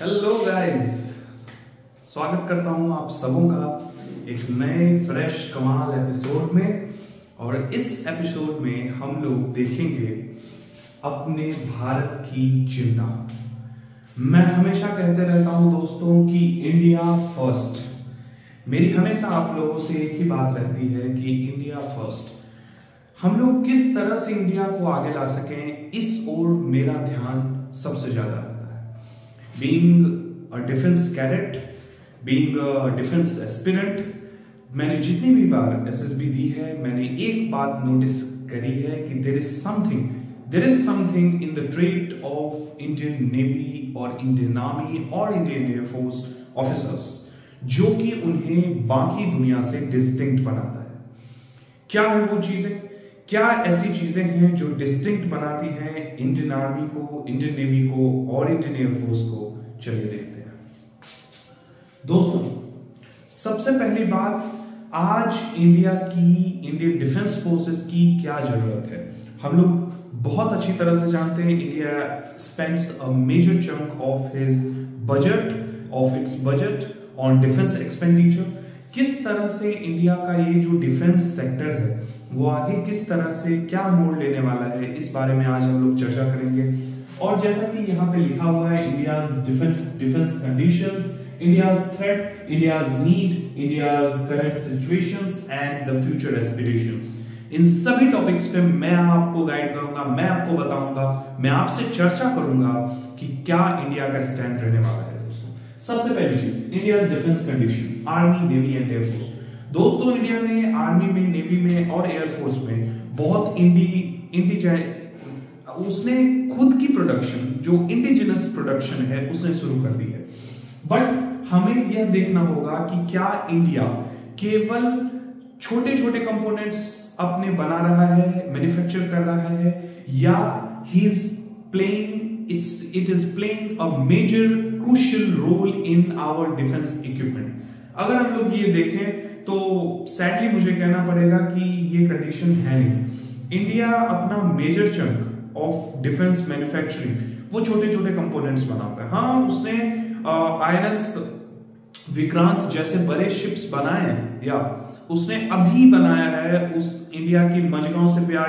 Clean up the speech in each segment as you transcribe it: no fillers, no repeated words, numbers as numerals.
Hello guys, स्वागत करता हूं आप सबों का एक नए फ्रेश कमाल एपिसोड में। और इस एपिसोड में हम लोग देखेंगे अपने भारत की चिंता। मैं हमेशा कहते रहता हूं दोस्तों कि इंडिया फर्स्ट। मेरी हमेशा आप लोगों से एक ही बात रहती है कि इंडिया फर्स्ट। हम लोग किस तरह से इंडिया को आगे ला सकें, इस ओर मेरा ध्यान सबसे ज्यादा रहता है। Being a defense cadet, being a defense aspirant, मैंने जितनी भी बार एसएसबी दी है, मैंने एक बात नोटिस करी है कि there is something in the trait of Indian Navy और Indian Army और Indian Air Force officers जो कि उन्हें बाकी दुनिया से डिस्टिंक्ट बनाता है। क्या है वो चीजें? क्या ऐसी चीजें हैं जो डिस्टिंक्ट बनाती हैं इंडियन आर्मी को, इंडियन नेवी को और इंडियन एयर फोर्स को? चलिए देखते हैं दोस्तों। सबसे पहली बात, आज इंडियन डिफेंस फोर्सेस की क्या जरूरत है। हम लोग बहुत अच्छी तरह से जानते हैं India spends a major chunk of its budget on defence expenditure. किस तरह से इंडिया का ये जो डिफेंस सेक्टर है वो आगे किस तरह से क्या मोड़ लेने वाला है, इस बारे में आज हम लोग चर्चा करेंगे। और जैसा कि यहाँ पे लिखा हुआ है, India's defence conditions, India's threat, India's need, India's current situations and the future aspirations. इन सभी टॉपिक्स पे मैं आपको गाइड करूंगा, मैं आपको बताऊंगा, मैं आपसे चर्चा करूंगा कि क्या इंडिया का स्टैंड रहने वाला है। दोस्तों, सबसे पहली चीज, India's defence condition, army, navy and air force. दोस्तों, इंडिया ने आर्मी में, नेवी में और एयर फोर्स में बहुत उसने खुद की प्रोडक्शन, जो इंडिजिनस प्रोडक्शन है, उसने शुरू कर दी है। बट हमें यह देखना होगा कि क्या इंडिया केवल छोटे छोटे कंपोनेंट्स अपने बना रहा है, मैन्युफैक्चर कर रहा है, या it is playing a major crucial role in our defence equipment. अगर हम लोग ये देखें तो सैडली मुझे कहना पड़ेगा कि ये कंडीशन है नहीं। इंडिया अपना major chunk of defence manufacturing वो छोटे छोटे कंपोनेंट्स बनाता है। हाँ, उसने INS विक्रांत जैसे बड़े शिप्स बनाए हैं, या उसने अभी बनाया है उस इंडिया की मजगांव से प्यार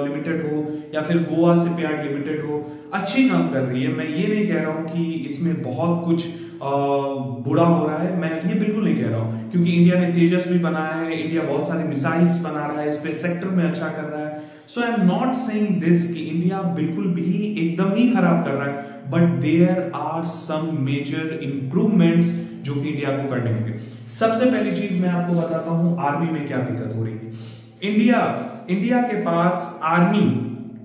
लिमिटेड हो या फिर गोवा से प्यार लिमिटेड हो, अच्छी काम कर रही है। मैं ये नहीं कह रहा हूं कि इसमें बहुत कुछ बुरा हो रहा है, मैं ये बिल्कुल नहीं कह रहा हूं, क्योंकि इंडिया ने तेजस भी बनाया है, इंडिया बहुत सारे मिसाइल्स बना रहा है, स्पेस सेक्टर में अच्छा कर रहा है। So I am not saying this कि इंडिया बिल्कुल भी एकदम ही खराब कर रहा है, but there are some major improvements जो कि इंडिया को करने होंगे। सबसे पहली चीज मैं आपको बताता हूं आर्मी में क्या दिक्कत हो रही है। इंडिया के पास आर्मी,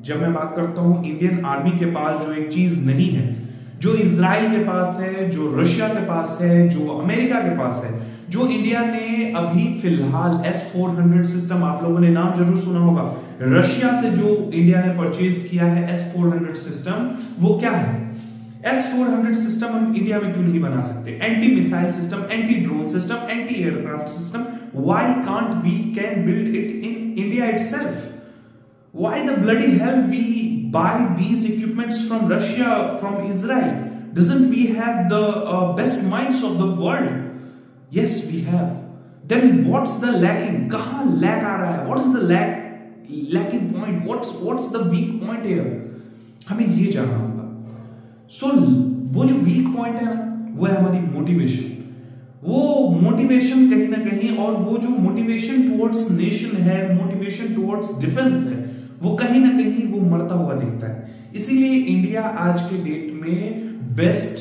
जब मैं बात करता हूं इंडियन आर्मी के पास जो एक चीज नहीं है, जो इजराइल के पास है, जो रशिया के पास है, जो अमेरिका के पास है, जो इंडिया ने अभी फिलहाल S-400 सिस्टम, आप लोगों ने नाम जरूर सुना होगा, रशिया से जो इंडिया ने परचेज किया है S-400 सिस्टम, वो क्या है? S-400 सिस्टम हम इंडिया में क्यों नहीं बना सकते? Anti missile system, anti drone system, anti aircraft system, why can't we can build it in India itself? Why the bloody hell we buy these equipments from Russia, from Israel? Doesn't we have the best minds of the world? Yes, we have. Then what's the lacking? कहाँ lag आ रहा है? What's the lacking point? What's the weak point here? हमें ये जानना होगा। So वो जो weak point है ना, वो है हमारी मोटिवेशन। वो मोटिवेशन कहीं ना कहीं, और वो जो मोटिवेशन टुवर्ड्स नेशन है, मोटिवेशन टुवर्ड्स डिफेंस है, वो कहीं ना कहीं वो मरता हुआ दिखता है। इसीलिए इंडिया आज के डेट में बेस्ट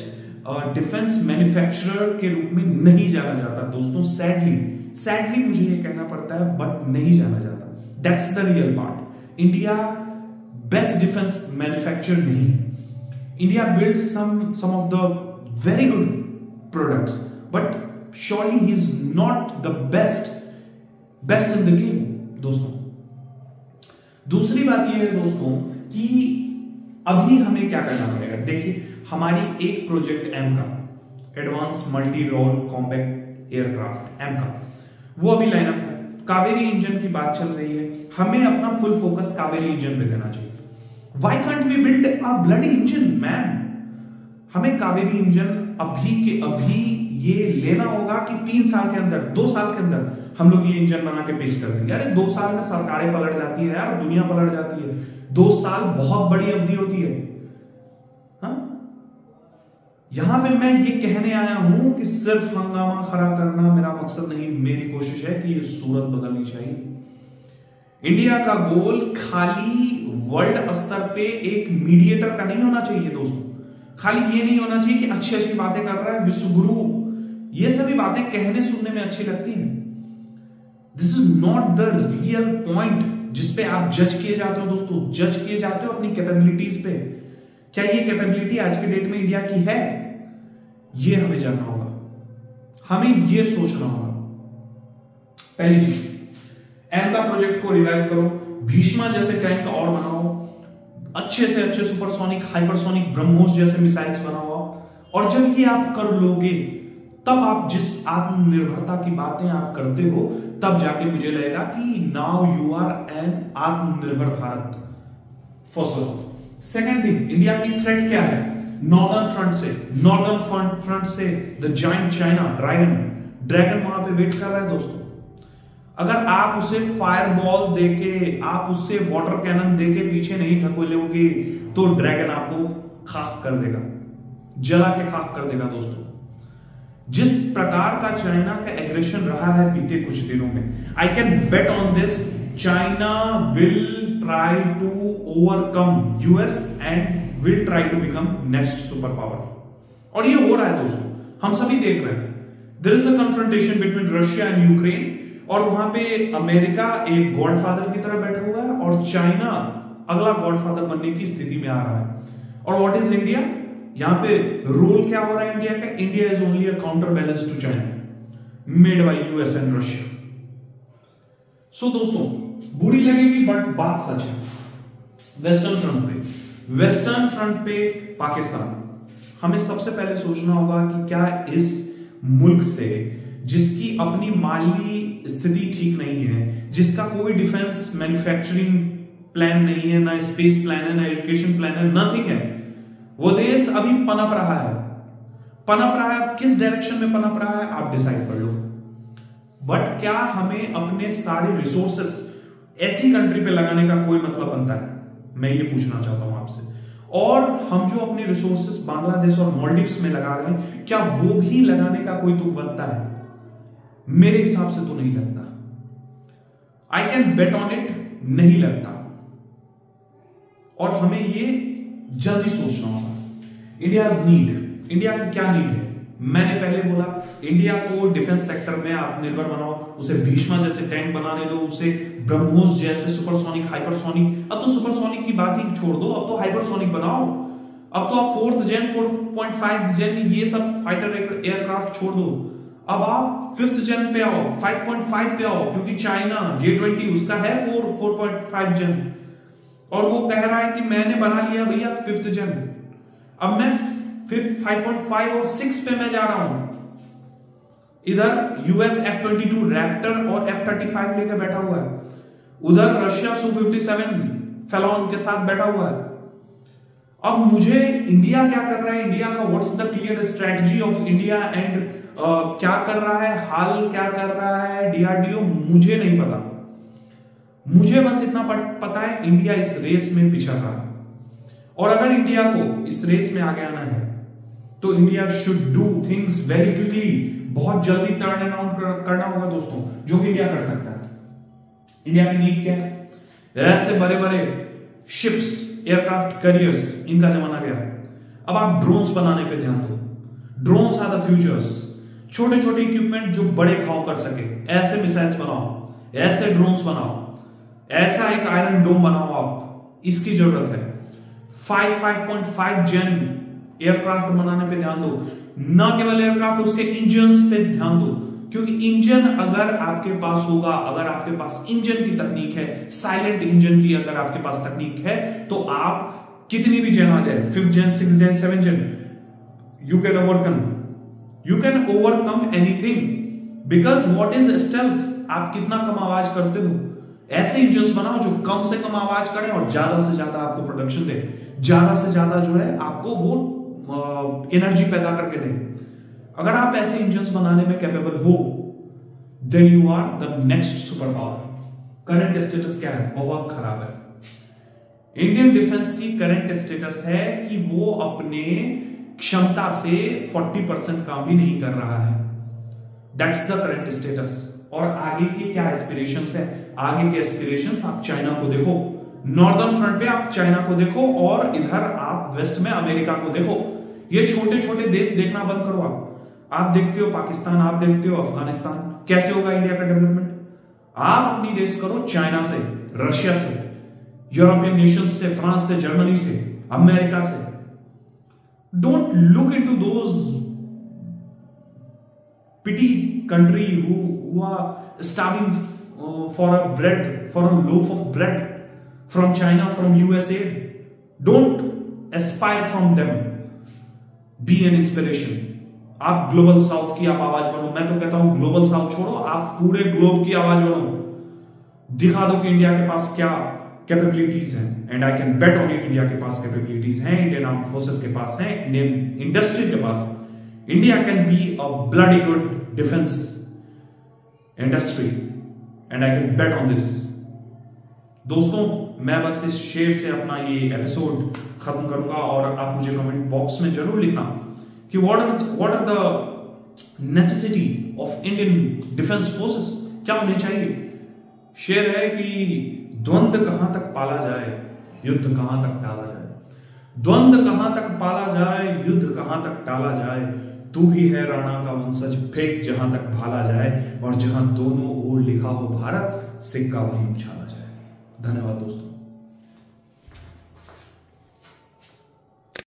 डिफेंस मैन्युफैक्चरर के रूप में नहीं जाना जाता दोस्तों। सैडली मुझे ये कहना पड़ता है, बट नहीं जाना जाता। That's the real part. India best defence manufacturer नहीं है। India builds some of the very good products, but surely he is not the best in the game दोस्तों। दूसरी बात यह है दोस्तों कि अभी हमें क्या करना पड़ेगा। देखिए, हमारी एक project AMCA, advance multi role combat aircraft AMCA, वो अभी लाइनअप है। कावेरी इंजन की बात चल रही है, हमें अपना फुल फोकस कावेरी इंजन पे देना चाहिए। Why can't we build a bloody engine, man? हमें कावेरी इंजन अभी के अभी ये लेना होगा कि 3 साल के अंदर, 2 साल के अंदर हम लोग ये इंजन बना के पेश कर देंगे। अरे 2 साल में सरकारें पलट जाती है यार, दुनिया पलट जाती है। 2 साल बहुत बड़ी अवधि होती है। हाँ, यहां पे मैं ये कहने आया हूं कि सिर्फ हंगामा खड़ा करना मेरा मकसद नहीं, मेरी कोशिश है कि ये सूरत बदलनी चाहिए। इंडिया का गोल खाली वर्ल्ड स्तर पे एक मीडिएटर का नहीं होना चाहिए दोस्तों। खाली ये नहीं होना चाहिए कि अच्छी अच्छी बातें कर रहा है विश्व गुरु, ये सभी बातें कहने सुनने में अच्छी लगती हैं। This is not the real point जिसपे आप जज किए जाते हो दोस्तों। जज किए जाते हो अपनी कैपेबिलिटीज पे। क्या ये कैपेबिलिटी आज के डेट में इंडिया की है? ये हमें जानना होगा, हमें ये सोचना होगा। पहली चीज, एमका प्रोजेक्ट को रिवाइव करो, भीष्मा जैसे टैंक और बनाओ, अच्छे से अच्छे सुपरसोनिक हाइपरसोनिक ब्रह्मोस जैसे मिसाइल्स बनाओ। और जब ये आप कर लोगे तब आप जिस आत्मनिर्भरता की बातें आप करते हो, तब जाके मुझे लगेगा कि नाउ यू आर एन आत्मनिर्भर Bharat. First of second thing, India की थ्रेट क्या है? नॉर्दर्न फ्रंट से द जायंट चाइना ड्रैगन वहां पे वेट कर रहा है दोस्तों। अगर आप उसे फायरबॉल देके, आप उससे वाटर कैनन देके पीछे नहीं ढकोलोगे तो ड्रैगन आपको खाक कर देगा, जला के खाक कर देगा दोस्तों। जिस प्रकार का चाइना का एग्रेशन रहा है बीते कुछ दिनों में, I can bet on this, China will try to overcome US and will try to become next super power. और ये हो रहा है दोस्तों, हम सभी देख रहे हैं। There is a confrontation between Russia and Ukraine, और वहां पे अमेरिका एक गॉडफादर की तरह बैठा हुआ है और चाइना अगला गॉडफादर बनने की स्थिति में आ रहा है। और व्हाट इज इंडिया? यहां पे रोल क्या हो रहा है इंडिया का? India is only a counter balance to China, made by US and Russia. So दोस्तों, बुरी लगेगी बट बात सच है। वेस्टर्न फ्रंट पे पाकिस्तान, हमें सबसे पहले सोचना होगा कि क्या इस मुल्क से, जिसकी अपनी माली स्थिति ठीक नहीं है, जिसका कोई डिफेंस मैन्युफैक्चरिंग प्लान नहीं है, ना स्पेस प्लान है, ना एजुकेशन प्लान है, नथिंग है, वो देश अभी पनप रहा है। किस डायरेक्शन में पनप रहा है आप डिसाइड कर लो। बट क्या हमें अपने सारे रिसोर्सेस ऐसी कंट्री पे लगाने का कोई मतलब बनता है? मैं ये पूछना चाहता हूं आपसे। और हम जो अपने रिसोर्सेस बांग्लादेश और मालदीव्स में लगा रहे हैं, क्या वो भी लगाने का कोई तुक बनता है? मेरे हिसाब से तो नहीं लगता। आई कैन बेट ऑन इट, नहीं लगता। और हमें ये जल्दी सोचना होगा। इंडिया की क्या नीड है? मैंने पहले बोला, इंडिया को डिफेंस सेक्टर में आत्मनिर्भर बनाओ, उसे भीष्मा जैसे टैंक बनाने दो, उसे ब्रह्मोस जैसे सुपरसोनिक हाइपरसोनिक, अब तो सुपरसोनिक की बात ही छोड़ दो, अब तो हाइपरसोनिक बनाओ। अब तो आप 4th जेन 4.5 जेन ये सब फाइटर एयरक्राफ्ट छोड़ दो, अब आप 5th जेन पे आओ, 5.5 पे आओ, क्योंकि चाइना J20 उसका है 4.5 जेन, और वो कह रहा है कि मैंने बना लिया भैया 5th जेन। अब मैं 5.5 और 6 पे मैं जा रहा हूं। इधर यूएस F-22 रैप्टर और F-35 लेकर बैठा हुआ है, उधर रशिया Su-57 फेलोन के साथ बैठा हुआ है। अब मुझे इंडिया क्या कर रहा है, इंडिया का what's the clear strategy of India and क्या कर रहा है, हाल क्या कर रहा है डीआरडीओ, मुझे नहीं पता। मुझे बस इतना पता है, इंडिया इस रेस में पिछड़ रहा है। और अगर इंडिया को इस रेस में आगे आना है तो India should do things very quickly, बहुत जल्दी टर्न अराउंड करना होगा दोस्तों, जो कि इंडिया कर सकता है। इंडिया की नीड क्या है? ऐसे बड़े बड़े शिप्स, एयरक्राफ्ट कैरियर्स, इनका जमाना गया। अब आप ड्रोन्स बनाने पे ध्यान दो। Drones are the futures. छोटे छोटे इक्विपमेंट जो बड़े खाओ कर सके, ऐसे मिसाइल्स बनाओ, ऐसे ड्रोन्स बनाओ, ऐसा एक आयरन डोम बनाओ आप, इसकी जरूरत है। 5.5 जेन एयरक्राफ्ट बनाने पे ध्यान दो। ना केवल एयरक्राफ्ट, उसके इंजन्स पे ध्यान दो, क्योंकि इंजन अगर आपके पास होगा, अगर आपके पास इंजन की तकनीक है, साइलेंट इंजन की अगर आपके पास तकनीक है, तो आप कितनी भी जेन आ जाए, 5th gen 6th gen 7th gen, you can overcome anything, because what is stealth, आप कितना कम आवाज करते हो। ऐसे इंजन्स बनाओ जो कम से कम आवाज करें और ज्यादा से ज्यादा आपको प्रोडक्शन दे, ज्यादा से ज्यादा जो है आपको वो एनर्जी पैदा करके दें। अगर आप ऐसे इंजन्स बनाने में कैपेबल हो, then you are the next super power. Current status क्या है? बहुत खराब है। इंडियन डिफेंस की करंट स्टेटस है कि वो अपने क्षमता से 40% काम भी नहीं कर रहा है। That's the current status. और आगे के क्या एस्पिरेशंस है? आगे के एस्पिरेशंस आप चाइना को देखो, नॉर्दर्न फ्रंट पे आप चाइना को देखो, और इधर आप वेस्ट में अमेरिका को देखो। ये छोटे छोटे देश देखना बंद करो। आप देखते हो पाकिस्तान, आप देखते हो अफगानिस्तान, कैसे होगा इंडिया का डेवलपमेंट? आप अपनी रेस करो चाइना से, रशिया से, यूरोपियन नेशंस से, फ्रांस से, जर्मनी से, अमेरिका से। Don't look into those pity country who are starving for a bread, for a loaf of bread from China, from USA. Don't aspire from them. Be an inspiration. आप global south की आप आवाज बनो। मैं तो कहता हूं ग्लोबल साउथ छोड़ो, आप पूरे ग्लोब की आवाज बनो। दिखा दो कि इंडिया के पास क्या कैपेबिलिटीज हैं, and I can bet on it. India के पास कैपेबिलिटीज हैं, इंडियन आर्म फोर्सेस के पास हैं, इंडियन इंडस्ट्री के पास। India can be a bloody good defence industry, and I can bet on this. दोस्तों, मैं बस इस शेर से अपना ये एपिसोड खत्म करूंगा, और आप मुझे कमेंट बॉक्स में जरूर लिखना कि what are the necessity of Indian defence forces, क्या होने चाहिए। शेर है कि द्वंद्व कहां तक पाला जाए, युद्ध कहां तक टाला जाए। द्वंद्व कहां तक पाला जाए, युद्ध कहां तक टाला जाए। तू भी है राणा का वंशज, फेंक जहां तक भाला जाए, और जहां दोनों ओर लिखा हो भारत, सिक्का वहीं उछाला जाए। धन्यवाद दोस्तों।